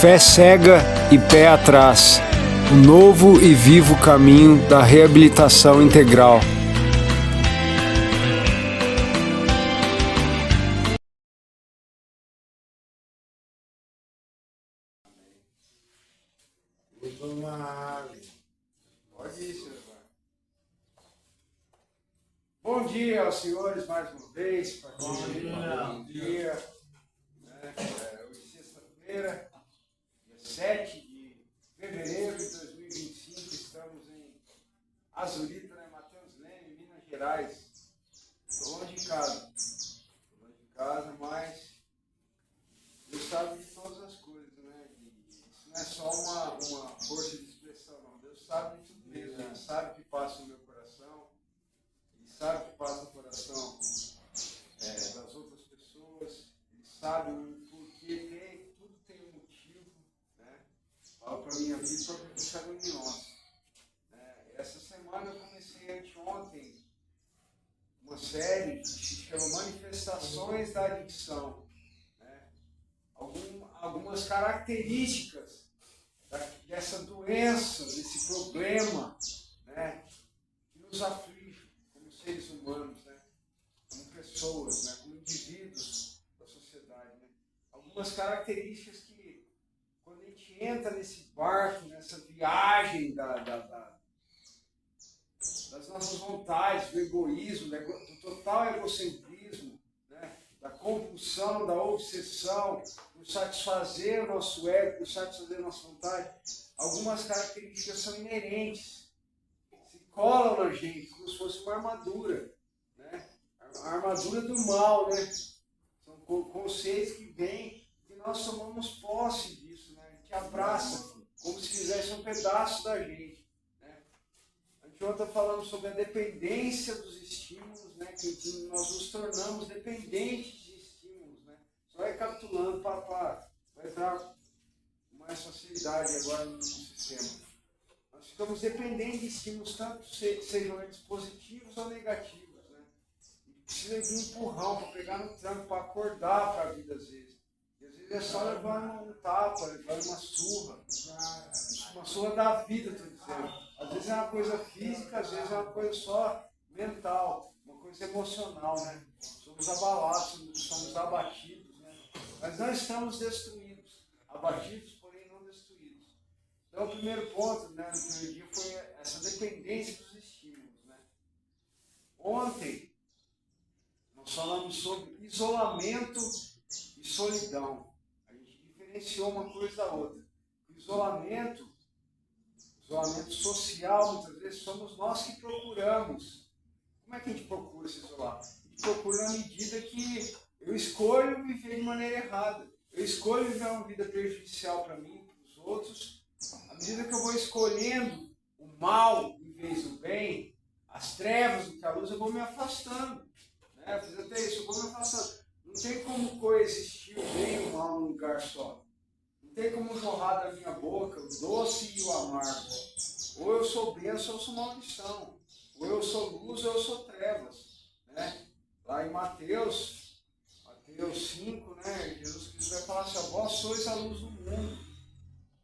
Fé cega e pé atrás. O novo e vivo caminho da reabilitação integral. Bom dia aos senhores mais uma vez. Bom dia. Hoje é sexta-feira, dia 7 de fevereiro de 2025. Estamos em Azulita, Matheus Leme, Minas Gerais. Estou longe de casa. Mas Deus sabe de todas as coisas, né? Isso não é só uma força de expressão, não. Deus sabe de tudo mesmo. Ele sabe o que passa no meu coração. Ele sabe o que passa no coração das outras pessoas. Ele sabe o porquê, tudo tem um motivo, né? Fala para a minha vida e para a vida de ontem. Essa semana eu comecei anteontem uma série que se chama Manifestações da Adicção. Né? Algumas características dessa doença, desse problema, né? Que nos aflige como seres humanos, né? Como pessoas, né? Como indivíduos da sociedade. Né? Algumas características que, quando a gente entra nesse barco, nessa viagem das nossas vontades, do egoísmo, do total egocentrismo, né? Da compulsão, da obsessão, por satisfazer o nosso ego, por satisfazer a nossa vontade, algumas características são inerentes, se colam na gente como se fosse uma armadura, né? A armadura do mal, né? São conceitos que vêm e nós tomamos posse disso, né? A gente abraça como se fizesse um pedaço da gente. Ontem falamos sobre a dependência dos estímulos, né? Que nós nos tornamos dependentes de estímulos, né? Só recapitulando para entrar com mais facilidade agora no sistema. Nós ficamos dependentes de estímulos, tanto sejam eles positivos ou negativos, né? E precisa de um empurrão para pegar no tranco, para acordar para a vida às vezes. E às vezes é só levar um tapa, levar uma surra da vida, estou dizendo. Às vezes é uma coisa física, às vezes é uma coisa só mental, uma coisa emocional, né? Somos abalados, somos abatidos, né? Mas não estamos destruídos, abatidos, porém não destruídos. Então o primeiro ponto, né, no primeiro dia foi essa dependência dos estímulos, né? Ontem nós falamos sobre isolamento e solidão. A gente diferenciou uma coisa da outra. O isolamento social, muitas vezes, somos nós que procuramos. Como é que a gente procura se isolar? A gente procura na medida que eu escolho viver de maneira errada. Eu escolho viver uma vida prejudicial para mim, para os outros. À medida que eu vou escolhendo o mal em vez do bem, as trevas do que a luz, eu vou me afastando. Né? Eu fiz até isso, eu vou me afastando. Não tem como coexistir o bem e o mal num lugar só. Não tem como jorrar da minha boca o doce e o amargo. Ou eu sou bênção ou eu sou maldição. Ou eu sou luz ou eu sou trevas. Né? Lá em Mateus 5, né? Jesus Cristo vai falar assim: vós sois a luz do mundo.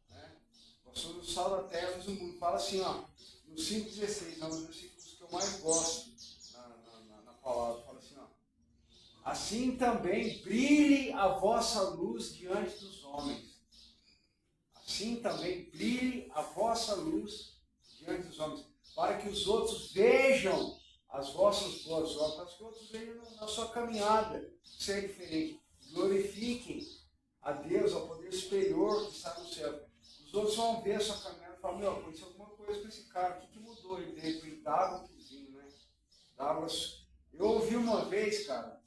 Né? Vós sois o sal da terra, a luz do mundo. Fala assim, ó, no 5,16, é um dos versículos que eu mais gosto na palavra. Fala assim, ó: assim também brilhe a vossa luz diante dos homens. Assim também brilhe a vossa luz diante dos homens, para que os outros vejam as vossas boas obras, para que os outros vejam na sua caminhada ser diferente. Glorifiquem a Deus, ao poder superior que está no céu. Os outros vão ver a sua caminhada e falar: meu, aconteceu alguma coisa com esse cara, o que mudou? Ele de repente d'água para o vinho, né? D'água. Eu ouvi uma vez, cara,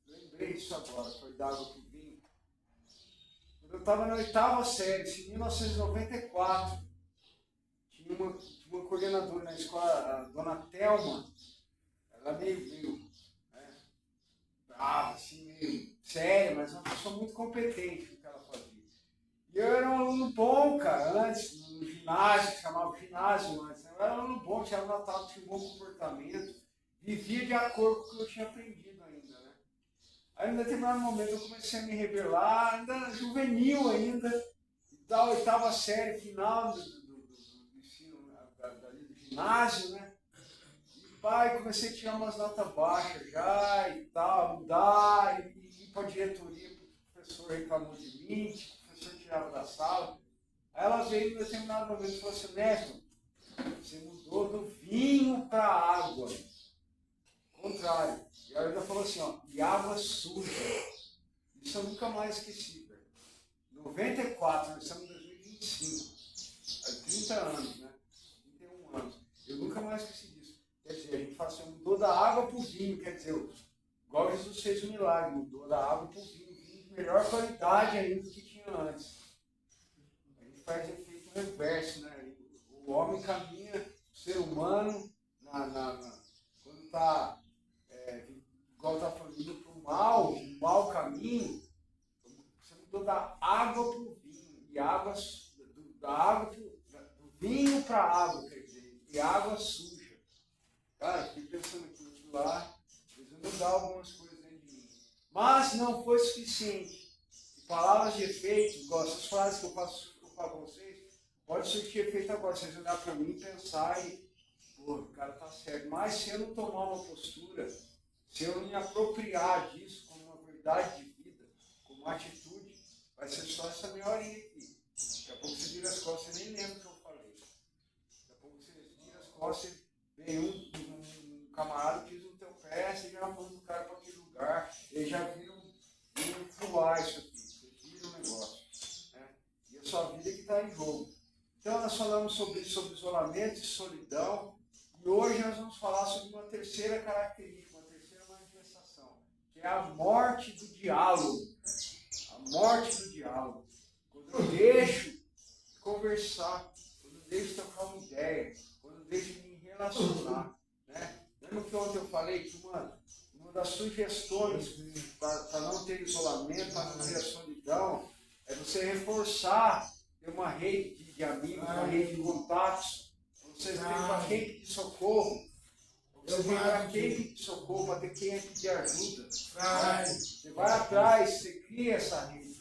lembrei disso agora, foi d'água para o vinho. Eu estava na 8ª série, em 1994, tinha uma coordenadora na escola, a dona Thelma. Ela meio brava, assim, meio séria, mas uma pessoa muito competente no que ela fazia. E eu era um aluno bom, cara, antes, no ginásio, que chamava ginásio antes. Eu era um aluno bom, tinha notado, tinha um bom comportamento, vivia de acordo com o que eu tinha aprendido ainda, né? Aí, em determinado momento, eu comecei a me rebelar, ainda juvenil ainda. da oitava série final do ensino, do ginásio, né? E pai, comecei a tirar umas notas baixas já e tal, mudar, e ir para a diretoria, porque o professor reclamou de mim, o professor tirava da sala. Aí ela veio em determinado momento e falou assim, Neto, você mudou do vinho para a água. Contrário. E ela ainda falou assim, ó, e água suja. Isso eu nunca mais esqueci, velho. 94, nós estamos em 2025. Há 30 anos, né? 31 anos. Eu nunca mais esqueci disso. Quer dizer, a gente fala assim, mudou da água para o vinho. Quer dizer, igual Jesus fez um milagre, mudou da água para o vinho. Vinho de melhor qualidade ainda do que tinha antes. A gente faz efeito reverso, né? O homem caminha, o ser humano, quando está, igual está falando, indo para o mau caminho, você mudou da água para o vinho, e do vinho para a água, quer dizer, e água suja. Cara, fiquei pensando aqui lá, precisa mudar algumas coisas dentro de mim. Mas não foi suficiente. E palavras de efeito, igual essas frases que eu falo para vocês, pode surtir efeito agora, vocês olhar para mim e pensar e, pô, o cara tá certo. Mas se eu não tomar uma postura, se eu não me apropriar disso como uma verdade de vida, como uma atitude, vai ser só essa meia horinha aqui. Daqui a pouco você vira as costas, você nem lembra o que eu falei. Daqui a pouco você vira as costas, vem um camarada que pisa no teu pé, você já manda o cara para aquele lugar, ele já vira um fular isso aqui, você vira um negócio. Né? E a sua vida que está em jogo. Então nós falamos sobre isolamento e solidão, e hoje nós vamos falar sobre uma terceira característica, uma terceira manifestação, que é a morte do diálogo. A morte do diálogo. Quando eu deixo de conversar, quando eu deixo de trocar uma ideia, quando eu deixo de me relacionar. Né? Lembra que ontem eu falei que uma das sugestões para não ter isolamento, para não ter a solidão, é você reforçar, ter uma rede de amigos, uma rede de contatos, você ter uma rede de socorro. Você tem uma rede de socorro para ter quem pedir ajuda. Né? Você vai atrás, você cria essa rede.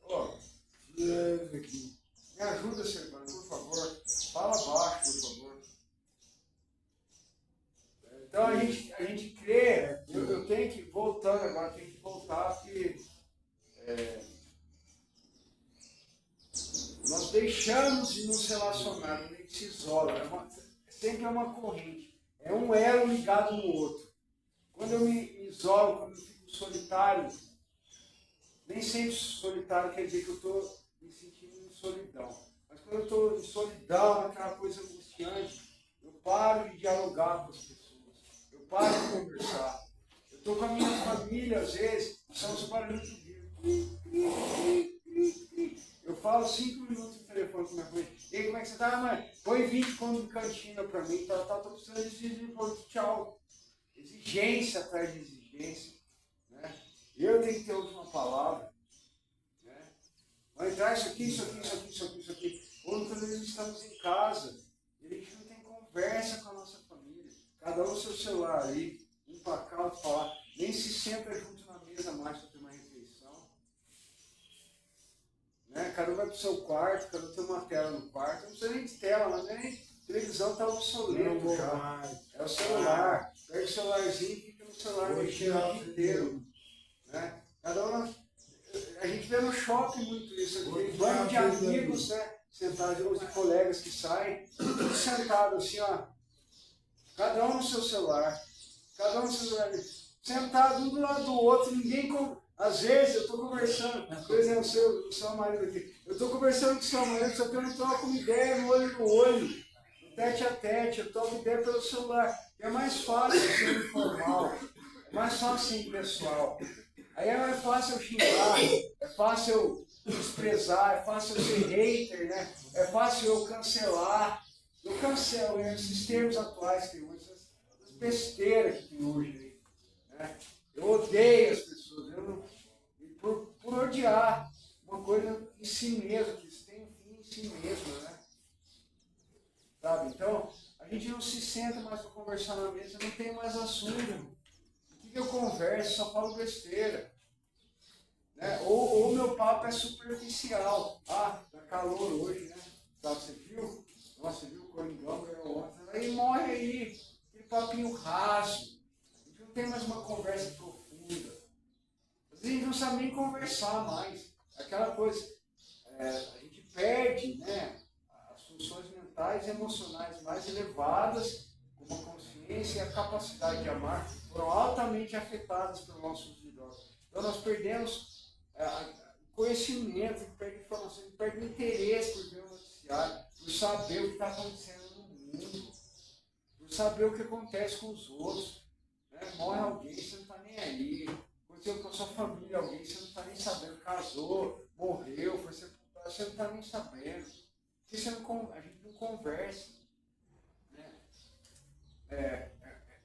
Oh, me ajuda, Servando, por favor. Fala baixo, por favor. Então a gente crê, eu tenho que, voltando agora, tenho que voltar, porque nós deixamos de nos relacionar, a gente se isola, sempre é uma corrente, é um elo ligado no outro. Quando eu me isolo, quando eu fico solitário, nem sempre solitário quer dizer que eu estou me sentindo em solidão. Mas quando eu estou em solidão, aquela coisa angustiante, eu paro de dialogar com as pessoas. Eu paro de conversar. Eu estou com a minha família, às vezes, são os barulhos do vivo. Eu falo 5 minutos no telefone com minha mãe. E aí, como é que você está, mãe? Põe 20 conto de cantina para mim. Estou precisando de tchau. Exigência atrás de exigência. Né? Eu tenho que ter a última palavra. Né? Mãe, traz isso aqui, isso aqui, isso aqui, isso aqui, isso aqui. Ou muitas vezes estamos em casa e a gente não tem conversa com a nossa família. Cada um seu celular ali, um para cá, outro para lá. Nem se senta junto na mesa mais para ter uma refeição. Né? Cada um vai para o seu quarto, cada um tem uma tela no quarto. Não precisa nem de tela, mas nem televisão está obsoleto já. É o celular. Pega o celularzinho e fica no celular mexendo o dia inteiro. Né? Cada um, a gente vê no shopping muito isso aqui. Um bando de amigos, né? Sentados, de colegas que saem, tudo sentado assim, ó. Cada um no seu celular. Cada um no seu celular. Sentado um do lado do outro, ninguém. Às vezes eu estou conversando, por exemplo, o seu marido aqui. Eu estou conversando com o seu marido, só que eu não troco uma ideia no olho no olho, no tete a tete, eu troco ideia pelo celular. É mais fácil ser informal, é mais fácil ser impessoal. Aí é mais fácil eu xingar, é fácil eu desprezar, é fácil eu ser hater, né? É fácil eu cancelar. Eu cancelo esses termos atuais que tem hoje, essas besteiras que tem hoje. Né? Eu odeio as pessoas, por odiar uma coisa em si mesmo, que isso tem um fim em si mesmo, né? Sabe? Então, a gente não se senta mais para conversar na mesa, não tem mais assunto. O que eu converso? Só falo besteira. Né? Ou meu papo é superficial. Ah, tá calor hoje, né? Tá, você viu? Nossa, você viu o Coringão ganhou ontem? Aí morre aí, aquele papinho raso. A gente não tem mais uma conversa profunda. Às vezes a gente não sabe nem conversar mais. Aquela coisa, a gente perde, né, as funções mentais e emocionais mais elevadas, como a consciência e a capacidade de amar, foram altamente afetadas pelo nosso uso de drogas. Então nós perdemos conhecimento, perde informação, perde interesse por ver o noticiário, por saber o que está acontecendo no mundo, por saber o que acontece com os outros. Né? Morre alguém, você não está nem aí. Aconteceu com a sua família, alguém, você não está nem sabendo. Casou, morreu, foi sepultado, você não está nem sabendo. Porque a gente não conversa. Né?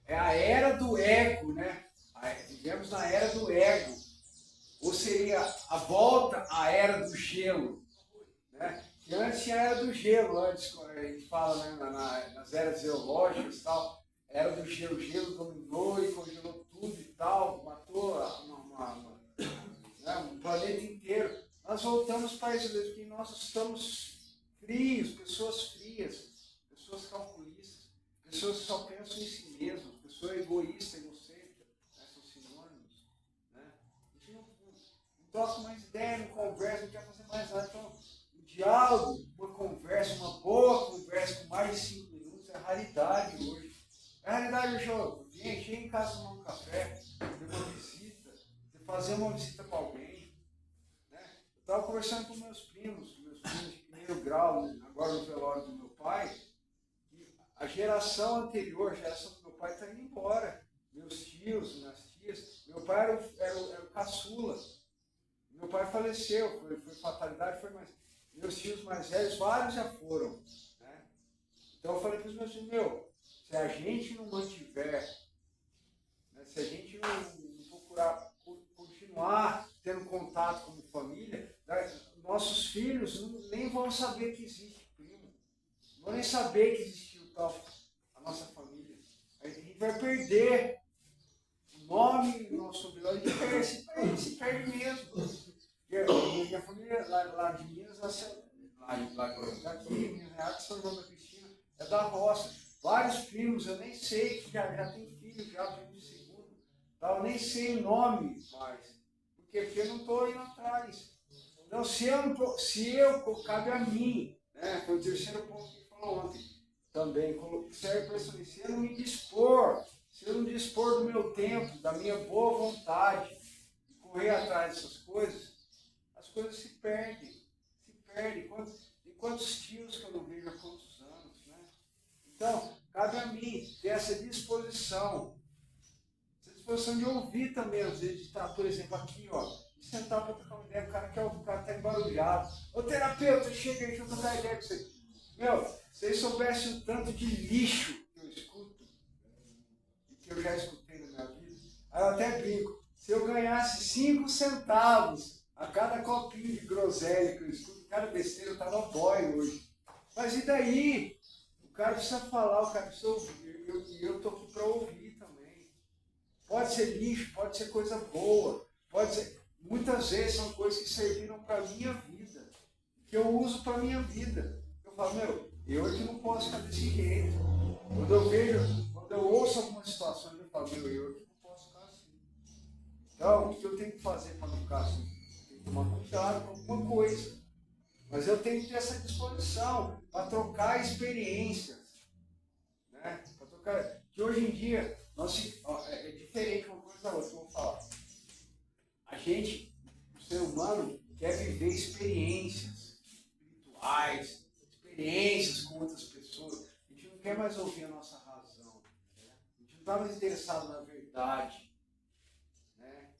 É a era do ego, né? Vivemos na era do ego. Ou seria a volta à era do gelo. Né? Que antes tinha a era do gelo, antes a gente fala, né, nas eras geológicas e tal, era do gelo, o gelo dominou e congelou tudo e tal, matou um planeta inteiro. Nós voltamos para isso mesmo, porque nós estamos frios, pessoas calculistas, pessoas que só pensam em si mesmas, pessoas egoístas, egocêntricas, né, são sinônimos. Né? A gente não troca mais ideia, não conversa, não quer fazer mais nada. Então, o diálogo, uma conversa, uma boa conversa com mais de 5 minutos é raridade hoje. É raridade hoje, eu cheguei em casa tomar um café, ter uma visita, fazer uma visita para alguém. Né? Eu estava conversando com meus primos de primeiro grau, né, agora no velório do meu pai, e a geração anterior, a geração do meu pai está indo embora. Meus tios, minhas tias, meu pai era o caçula. Meu pai faleceu, foi fatalidade, foi mais. Meus tios mais velhos, vários já foram. Né? Então eu falei para os meus filhos, se a gente não mantiver, né, se a gente não procurar continuar tendo contato como família, né, nossos filhos nem vão saber que existe primo, não vão nem saber que existiu a nossa família. A gente vai perder o nome, o nosso sobrenome, a gente se perde mesmo. Minha família lá de Minas, daqui, Minas Reais, São João da Cristina, é da roça. Vários primos, eu nem sei, que já tem filho, já primo de segundo. Tá? Eu nem sei o nome mais. Por quê? Porque eu não estou indo atrás. Então, cabe a mim, né? Foi o terceiro ponto que ele falou ontem. Também serve para isso, se eu não me dispor, se eu não dispor do meu tempo, da minha boa vontade, de correr atrás dessas coisas, as coisas se perdem. Se perdem. Tem quantos tios que eu não vejo há quantos anos, né? Então, cabe a mim ter essa disposição de ouvir também, às vezes, de estar, por exemplo, aqui, ó, de sentar para trocar uma ideia, o cara está embarulhado. Ô terapeuta, chega aí, deixa eu trocar ideia com você. Meu, se vocês soubessem o tanto de lixo que eu escuto, e que eu já escutei na minha vida, aí eu até brinco, se eu ganhasse 5 centavos a cada copinho de groselha que eu escuto, cada besteira, eu estava boy hoje. Mas e daí? O cara precisa falar, o cara precisa ouvir, e eu estou aqui para ouvir também. Pode ser lixo, pode ser coisa boa, pode ser. Muitas vezes são coisas que serviram para a minha vida, que eu uso para a minha vida. Eu falo, eu é que não posso ficar desse jeito. Quando eu ouço algumas situações, eu falo, eu é que não posso ficar assim. Então, o que eu tenho que fazer para não ficar assim? Eu tenho que tomar cuidado com alguma coisa. Mas eu tenho que ter essa disposição para trocar experiências. Né? Para trocar. Que hoje em dia, é diferente uma coisa da outra, que eu vou falar. A gente, o ser humano, quer viver experiências espirituais, experiências com outras pessoas. A gente não quer mais ouvir a nossa razão. Né? A gente não está mais interessado na verdade. Né?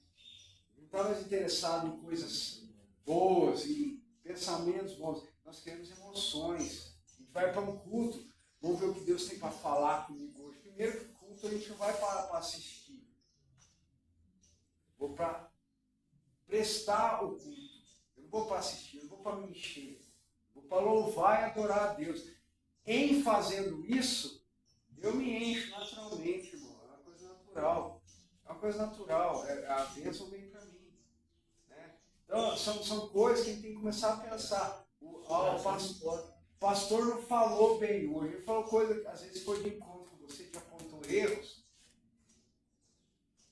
Não está mais interessado em coisas boas e pensamentos bons. Nós queremos emoções. A gente vai para um culto, vamos ver o que Deus tem para falar comigo hoje. Primeiro que o culto a gente não vai para assistir. Vou para prestar o culto. Eu não vou para assistir, eu não vou para me encher. Vou para louvar e adorar a Deus. Em fazendo isso, eu me encho naturalmente, irmão. É uma coisa natural. É uma coisa natural. A bênção vem para mim. Né? Então, são coisas que a gente tem que começar a pensar. O pastor não falou bem hoje. Ele falou coisa que às vezes foi de encontro com você, que apontou erros.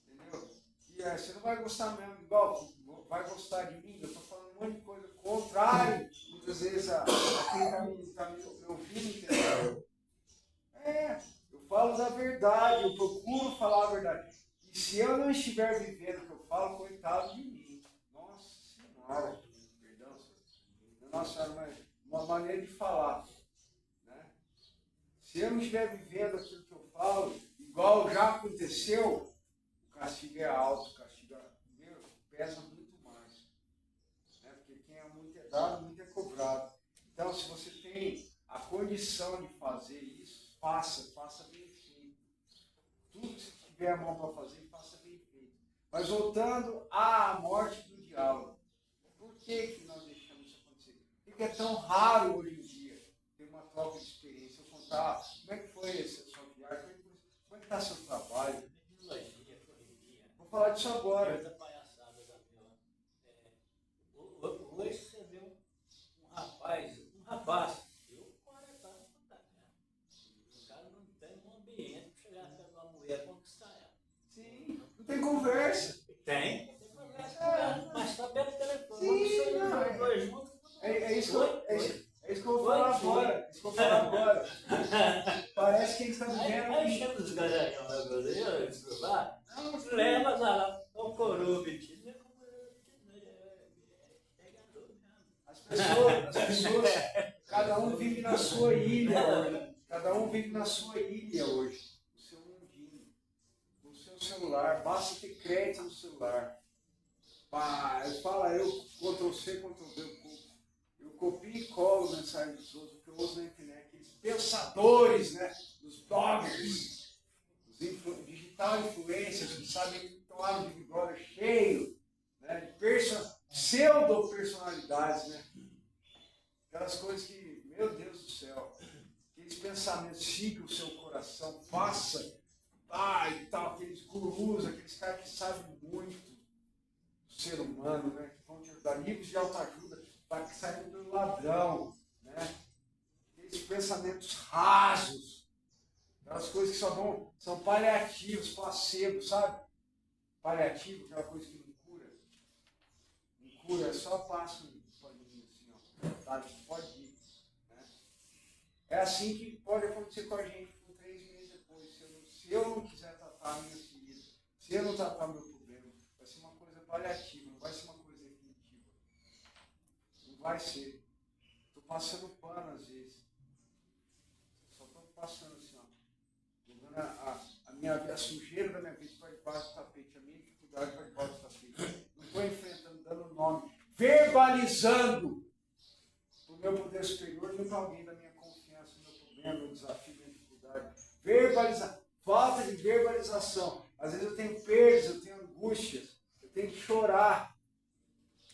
Entendeu? E você não vai gostar mesmo, igual, vai gostar de mim. Eu estou falando um monte de coisa contrária, muitas vezes, a quem está me ouvindo, entendeu? Eu falo da verdade, eu procuro falar a verdade. E se eu não estiver vivendo o que eu falo, coitado de mim. Nossa Senhora, perdão, nossa Senhora, mas uma maneira de falar. Né? Se eu não estiver vivendo aquilo que eu falo, igual já aconteceu, o castigo é alto, o castigo pesa muito mais. Né? Porque quem é muito é dado, muito é cobrado. Então, se você tem a condição de fazer isso, faça bem feito. Tudo que você tiver a mão para fazer, faça bem feito. Mas voltando à morte do diálogo, por que nós deixamos isso acontecer? Por que é tão raro hoje em dia ter uma troca de experiência? Eu contar como é que foi essa sua viagem, como é que está seu trabalho? Vou falar disso agora. Hoje você vê um rapaz, eu 40 anos de idade, né? O cara não tem um ambiente para chegar até uma mulher e conquistar ela. Sim, não tem conversa. Tem conversa, mas está pelo telefone. Sim, não, é isso que eu vou falar agora. Parece que eles estão vivendo. Aí chega os garanhão da brasileira, leva lá, o coroa metido. As pessoas, cada um vive na sua ilha hoje. Cada um vive na sua ilha hoje. No seu mundinho. No seu celular. Basta ter crédito no celular. Eu Ctrl-C, Ctrl-V, eu copio e colo mensagem dos outros, porque eu uso na internet, aqueles pensadores, né? Os bloggers, os digital influencers que sabem que tomaram de Big Brother cheio, né? De pseudo-personalidades, né? Aquelas coisas que, meu Deus do céu, aqueles pensamentos, siga o seu coração, faça, e tal, aqueles gurus, aqueles caras que sabem muito do ser humano, né? Que vão te ajudar, livros de autoajuda, para que saiam do ladrão, né? Aqueles pensamentos rasos, aquelas coisas que são paliativos, placebo, sabe? Paliativo, aquela coisa que não cura. Não cura, só passa um paninho assim, ó, tá? Pode ir. Né? É assim que pode acontecer com a gente por 3 meses depois. Se eu não quiser tratar a minha ferida, se eu não tratar o meu problema, vai ser uma coisa paliativa, não vai ser uma coisa definitiva. Não vai ser. Estou passando pano às vezes. Só estou passando assim, ó. Jogando a sujeira da minha vida para debaixo do tapete, a minha dificuldade para debaixo do tapete. Não estou enfrentando, dando nome, verbalizando para o meu poder superior, não para alguém da minha confiança, do meu problema, do meu desafio, da minha dificuldade. Verbalizar. Falta de verbalização. Às vezes eu tenho perdas, eu tenho angústias, eu tenho que chorar.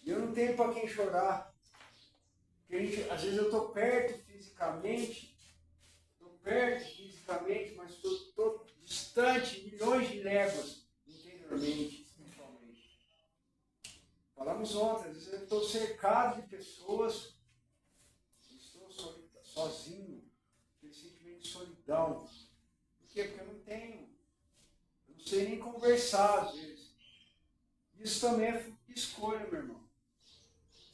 E eu não tenho para quem chorar. Porque às vezes eu estou perto fisicamente, mas estou distante, milhões de léguas, interiormente, espiritualmente. Falamos ontem, às vezes eu estou cercado de pessoas, estou sozinho, aquele sentimento de solidão. Por quê? Porque eu não sei nem conversar às vezes. Isso também é escolha, meu irmão.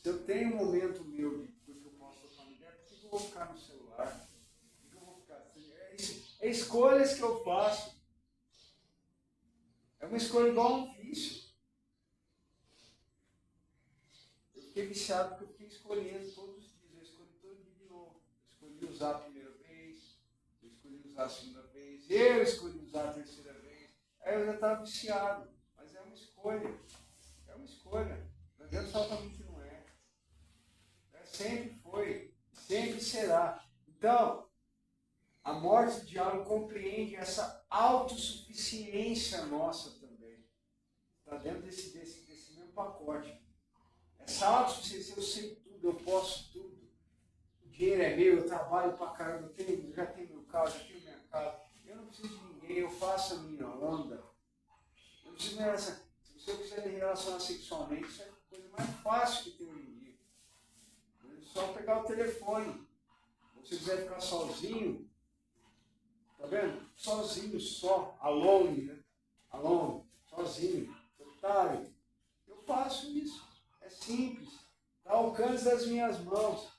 Se eu tenho um momento meu do que eu posso tocar uma ideia, por que eu vou ficar no celular? Por que eu vou ficar assim? É escolhas que eu faço. É uma escolha igual a um vício. Eu fiquei viciado porque eu fiquei escolhendo todos os dias. Eu escolhi todo dia de novo. Eu escolhi usar a primeira vez, eu escolhi usar a segunda vez, eu escolhi usar a terceira vez. Aí eu já estava viciado. Mas é uma escolha. É uma escolha. Não adianta falar para mim que não é. Sempre foi, sempre será. Então, a morte do diálogo compreende essa autossuficiência nossa também. Está dentro desse mesmo pacote. Essa autossuficiência, eu sei tudo, eu posso tudo. O dinheiro é meu, eu trabalho pra caramba, eu já tenho meu carro, já tenho minha casa. Eu não preciso de ninguém, eu faço a minha onda. Eu não preciso me relacionar. Se você quiser me relacionar sexualmente, isso é coisa mais fácil que tem hoje em dia. É só pegar o telefone. Se você quiser ficar sozinho, tá vendo? Sozinho, só, alone, né? Alone, sozinho, solitário. Eu faço isso. É simples. Está ao alcance das minhas mãos.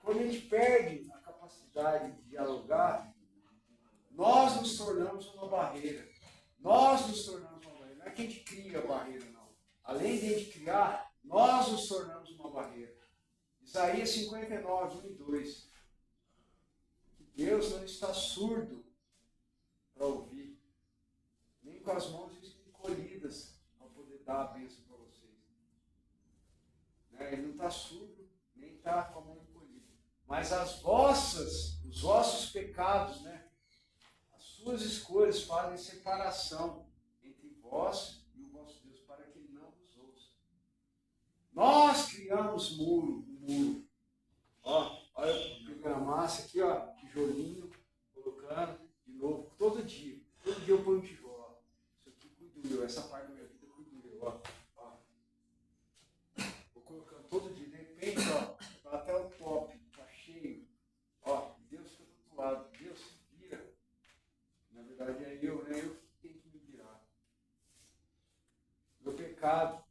Quando a gente perde a capacidade de dialogar, nós nos tornamos uma barreira. Nós nos tornamos uma barreira. Não é que a gente cria a barreira, não. Além de a gente criar, nós nos tornamos uma barreira. Isaías 59, 1 e 2. Deus não está surdo para ouvir, nem com as mãos encolhidas para poder dar a bênção para vocês. Ele não está surdo, nem está com a mão encolhida. Mas os vossos pecados, as suas escolhas fazem separação entre vós e o vosso Deus, para que ele não vos ouça. Nós criamos um muro. Olha, eu pegando a massa aqui, tijolinho, colocando de novo, todo dia. Todo dia eu ponho um tijolo. Isso aqui cuido eu, essa parte da minha vida cuido eu. Vou colocando todo dia, de repente, tá até o top, tá cheio. Deus fica do outro lado, Deus se vira. Na verdade é eu, eu que tenho que me virar. Meu pecado,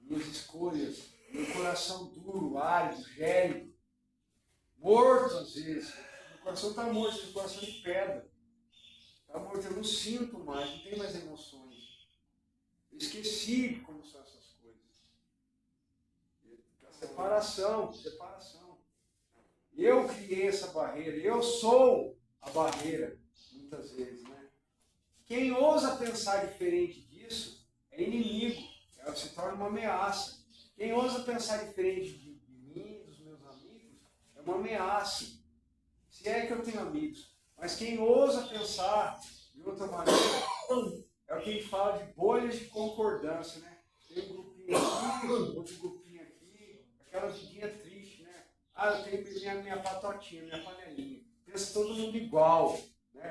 minhas escolhas, meu coração duro, árido, gélido, morto às vezes. Meu coração está morto, esse coração de pedra. Está morto, eu não sinto mais, não tenho mais emoções. Eu esqueci como são essas coisas. Separação. Eu criei essa barreira, eu sou a barreira, muitas vezes, Quem ousa pensar diferente disso é inimigo, se torna uma ameaça. Quem ousa pensar diferente de mim, dos meus amigos, é uma ameaça. Se é que eu tenho amigos. Mas quem ousa pensar de outra maneira, é o que a gente fala de bolhas de concordância, Tem um grupinho aqui, outro grupinho aqui, aquela vidinha triste, eu tenho minha patotinha, minha panelinha. Pensa todo mundo igual,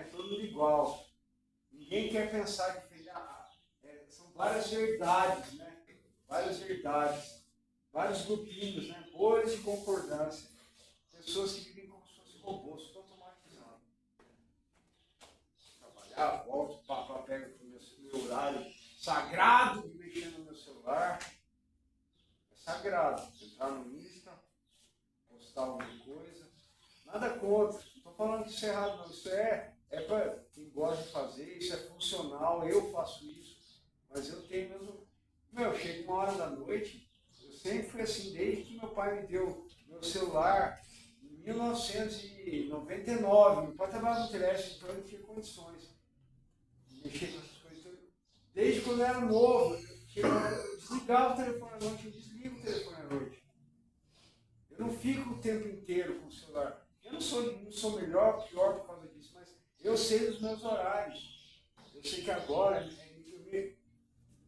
Todo mundo igual. Ninguém quer pensar diferente. São várias verdades, Várias verdades. Vários grupinhos, Bolhas de concordância. Pessoas que vivem como se fossem robôs, tudo automatizado. Trabalhar, volto, pego o meu horário sagrado de mexer no meu celular. É sagrado. Entrar no Insta, postar alguma coisa. Nada contra. Não estou falando que isso é errado, não. Isso é para quem gosta de fazer, isso é funcional, eu faço isso. Mas eu tenho mesmo. Chega uma hora da noite, eu sempre fui assim, desde que meu pai me deu meu celular, em 1999. Meu pai trabalhava no telefone, então eu não tinha condições de mexer com essas coisas. Desde quando eu era novo, eu desligava o telefone à noite, eu desligo o telefone à noite. Eu não fico o tempo inteiro com o celular. Eu não sou melhor, pior por causa disso, mas eu sei dos meus horários. Eu sei que agora,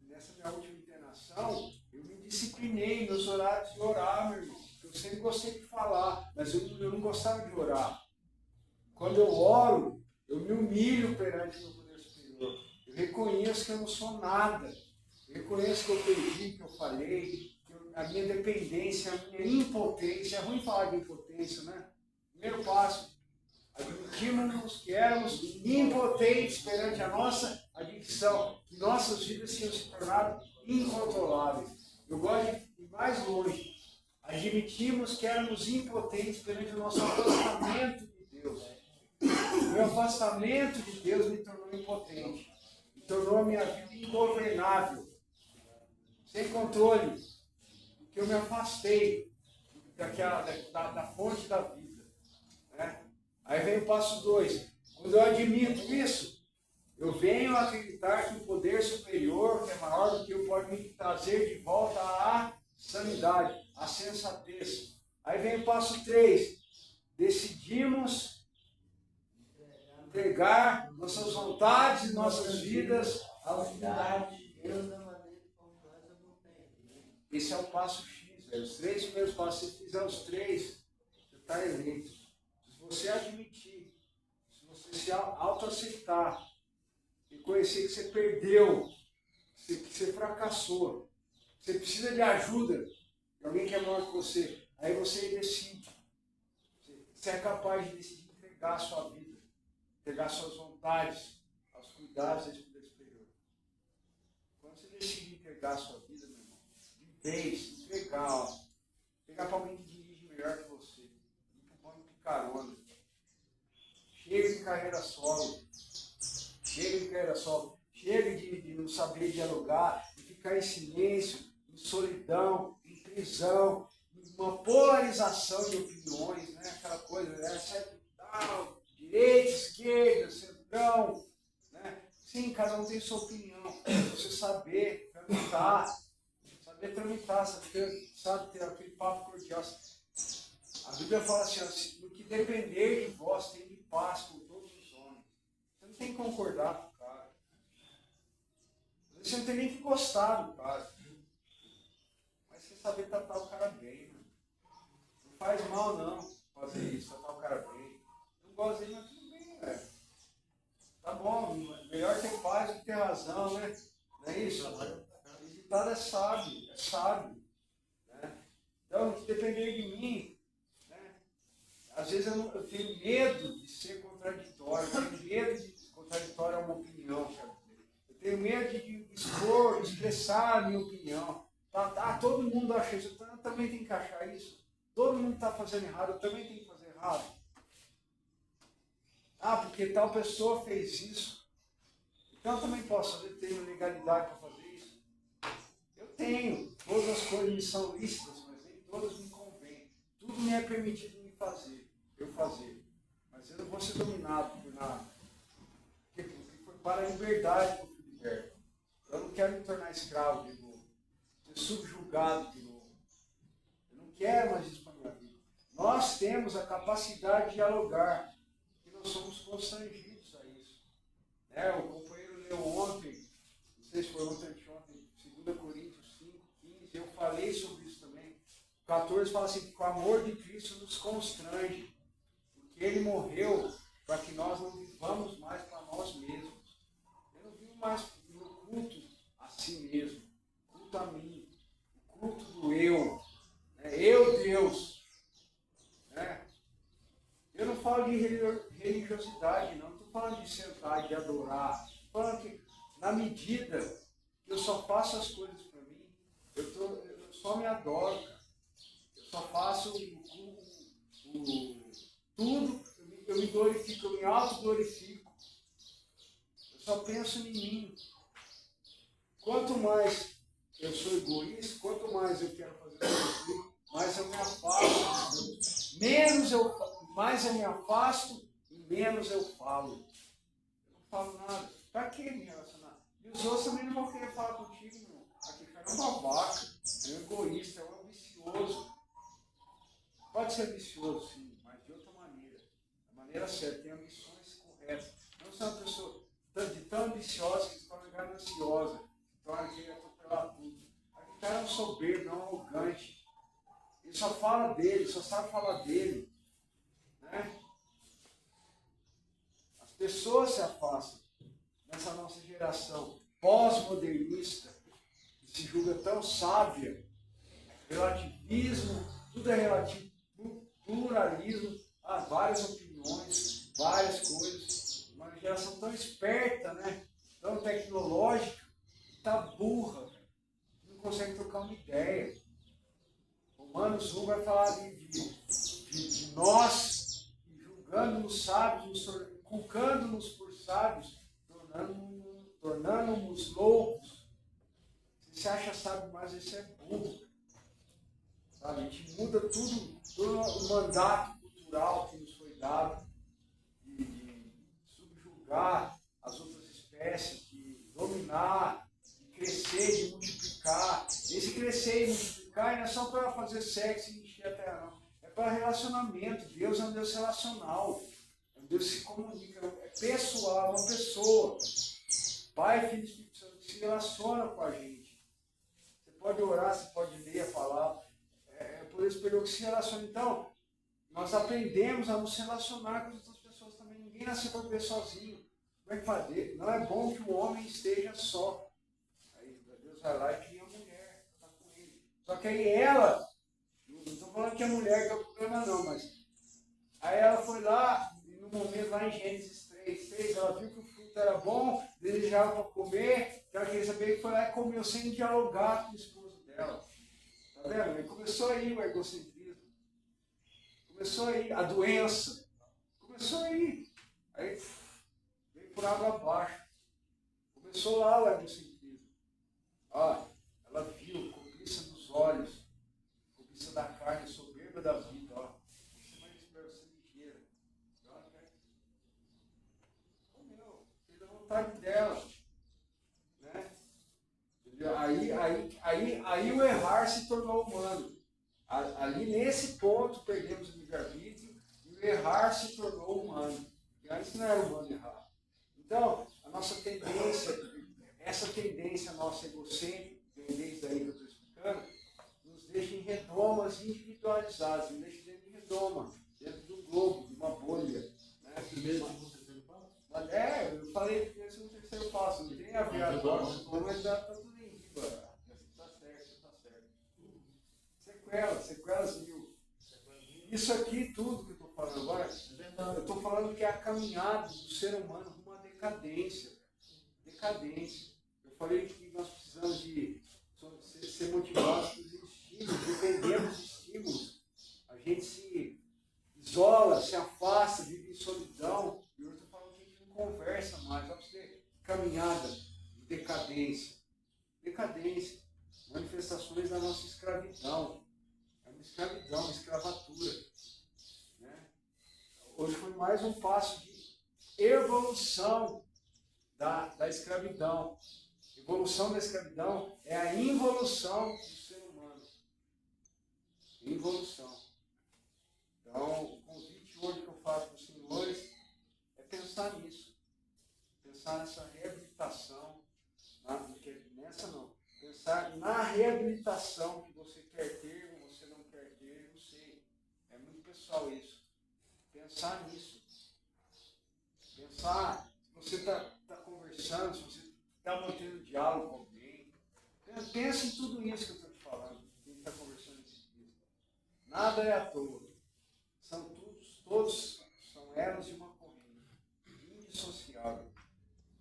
nessa minha última internação, eu me disciplinei meus horários de orar, meu irmão. Eu sempre gostei de falar, mas eu não gostava de orar. Quando eu oro, eu me humilho perante o meu poder superior. Eu reconheço que eu não sou nada. Eu reconheço que eu perdi, que eu falhei, a minha dependência, a minha impotência. É ruim falar de impotência, Primeiro passo. Admitimos que éramos impotentes perante a nossa adicção, que nossas vidas tinham se tornado incontroláveis. Eu gosto de ir mais longe. Admitimos que éramos impotentes perante o nosso afastamento de Deus. O meu afastamento de Deus me tornou impotente, me tornou a minha vida ingovernável, sem controle, porque eu me afastei da fonte da vida. Aí vem o passo 2. Quando eu admito isso, eu venho a acreditar que o poder superior, que é maior do que eu, pode me trazer de volta à sanidade, à sensatez. Aí vem o passo 3. Decidimos entregar nossas vontades e nossas vidas à vontade de Deus da maneira como nós entendemos. Esse é o passo X. Os 3 primeiros passos, se fizer os 3, você está eleito. Se você admitir, se você se autoaceitar, reconhecer que você perdeu, que você fracassou, Você precisa de ajuda, e alguém que é maior que você. Aí você decide. Você é capaz de decidir entregar a sua vida, entregar suas vontades, aos cuidados da vida superior. Quando você decide entregar a sua vida, meu irmão, de vez, entregar, ó, pegar para alguém que dirige melhor que você, ir para o banco de carona. Chega de carreira solo. Chega de carreira solo. Chega de não saber dialogar, de ficar em silêncio, em solidão, em prisão, em uma polarização de opiniões, né? Aquela coisa, né? Certo, tal, direita, esquerda, centrão, né? Sim, cada um tem sua opinião. Você saber tramitar, sabe ter aquele papo cordial. A Bíblia fala assim, no que depender de vós, tem de paz com todos os homens. Você não tem que concordar com o cara. Você não tem nem que gostar do cara. Mas você saber tratar o cara bem. Né? Não faz mal não fazer isso, tratar o cara bem. Não gosto dele, mas tudo bem, velho. Tá bom, melhor ter paz do que ter razão, né? Não é isso? O ditado é sábio. Né? Então, se depender de mim, né? Às vezes eu tenho medo de ser contraditório, contraditório é uma opinião, quero dizer. Eu tenho medo de expor, de expressar a minha opinião. Todo mundo acha isso, eu também tenho que achar isso. Todo mundo está fazendo errado, eu também tenho que fazer errado. Porque tal pessoa fez isso. Então eu também posso fazer, tenho legalidade para fazer isso. Eu tenho. Todas as coisas me são lícitas, mas nem todas me convêm. Tudo me é permitido eu fazer. Mas eu não vou ser dominado por nada. Porque foi para a liberdade que eu fui liberto. Eu não quero me tornar escravo de novo. Ser subjugado de novo. Eu não quero mais isso para a minha vida. Nós temos a capacidade de dialogar. E nós somos constrangidos a isso. Né? O companheiro leu ontem, não sei se foi ontem, 2 Coríntios 5, 15, eu falei sobre isso também. O 14 fala assim, que o amor de Cristo nos constrange. Porque ele morreu para que nós não vivamos mais para nós mesmos. Eu não vivo mais no culto a si mesmo, culto a mim, o culto do eu. Né? Eu, Deus. Né? Eu não falo de religiosidade, não. Estou falando de sentar, de adorar. Estou falando que, na medida que eu só faço as coisas para mim, eu só me adoro, cara. Eu só faço tudo, eu me glorifico, eu me auto-glorifico. Eu só penso em mim. Quanto mais eu sou egoísta, quanto mais eu quero fazer isso, mais eu me afasto de Deus. Mais eu me afasto e menos eu falo. Eu não falo nada. Para que me relacionar? E os outros também não vão querer falar contigo, meu. Aquele cara é um babaca, é um egoísta, é um ambicioso. Pode ser ambicioso, sim, mas de outra maneira. Da maneira certa, tem ambições corretas. Não sou uma pessoa tão ambiciosa que se torna gananciosa, que torna querer atropelar tudo. Aquele cara é um soberbo, não um arrogante. Ele só fala dele, só sabe falar dele. Né? As pessoas se afastam nessa nossa geração pós-modernista, que se julga tão sábia, relativismo, tudo é relativo, pluralismo, há várias opiniões, várias coisas. Uma geração tão esperta, né? Tão tecnológica, está burra, não consegue trocar uma ideia. Romanos 1 vai falar de nós, julgando-nos sábios, culcando-nos por sábios, tornando-nos loucos. Se você acha sábio, mas esse é burro. Sabe? A gente muda todo o mandato cultural que nos foi dado de subjugar as outras espécies, de dominar, de crescer, de multiplicar. Esse crescer e multiplicar não é só para fazer sexo e encher a terra, não. É para relacionamento. Deus é um Deus relacional. É um Deus que se comunica. É pessoal, é uma pessoa. Pai, Filho e Espírito Santo se relaciona com a gente. Você pode orar, você pode ler a palavra. Por isso, pelo que se relaciona. Então, nós aprendemos a nos relacionar com as outras pessoas também. Ninguém nasceu para viver sozinho. Como é que fazer? Não é bom que o homem esteja só. Aí Deus vai lá e cria a mulher. Só que aí ela, não estou falando que a mulher que é o problema não, mas aí ela foi lá, e no momento lá em Gênesis 3, ela viu que o fruto era bom, desejava para comer, que ela queria saber, que foi lá e comeu sem dialogar com o esposo dela. Tá vendo? Aí começou aí o egocentrismo. Começou aí a doença. Começou aí. Aí veio por água abaixo. Começou lá o egocentrismo. Ó, ela viu, cobiça dos olhos, cobiça da carne, soberba da vida. Ó, você vai esperar você ligeira. Comeu, fez a vontade dela. Né? Aí o errar se tornou humano. Ali nesse ponto perdemos o livre-arbítrio e o errar se tornou humano. E antes não era humano errar. Então, a nossa tendência, essa tendência nossa egocêntrica, desde aí que eu estou explicando, nos deixa em redomas individualizados, nos deixa dentro de redoma, dentro do globo, de uma bolha. Né? Primeiro, segundo, terceiro passo? Eu falei que esse é o terceiro passo, não tem a ver agora, mas está tudo em riba. Está certo. Sequelas mil. Isso aqui, tudo que eu estou falando agora, eu estou falando que é a caminhada do ser humano rumo à decadência. Decadência. Eu falei que nós precisamos de ser motivados pelos estímulos, depender dos estímulos. A gente se isola, se afasta, vive em solidão. E eu estou falando que a gente não conversa mais. Só para você caminhada de decadência. Decadência. Manifestações da nossa escravidão. É uma escravidão, uma escravatura. Né? Hoje foi mais um passo de evolução da escravidão. Evolução da escravidão é a involução do ser humano. Involução. Então, o convite hoje que eu faço para os senhores é pensar nisso. Pensar nessa reabilitação. Nessa não. Pensar na reabilitação que você quer ter ou você não quer ter, eu sei. É muito pessoal isso. Pensar nisso. Pensar, se você está conversando, se você está mantendo diálogo com alguém. Pensa em tudo isso que eu estou te falando. Quem está conversando nesse dia. Nada é à toa. Todos são elos de uma corrente. Indissociável.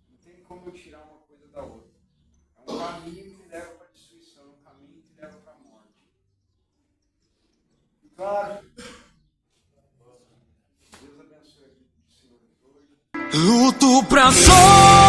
Não tem como eu tirar uma coisa da outra. É um caminho que leva para a destruição, é um caminho que leva para a morte. E claro, Deus abençoe a vida do Senhor hoje. Luto pra só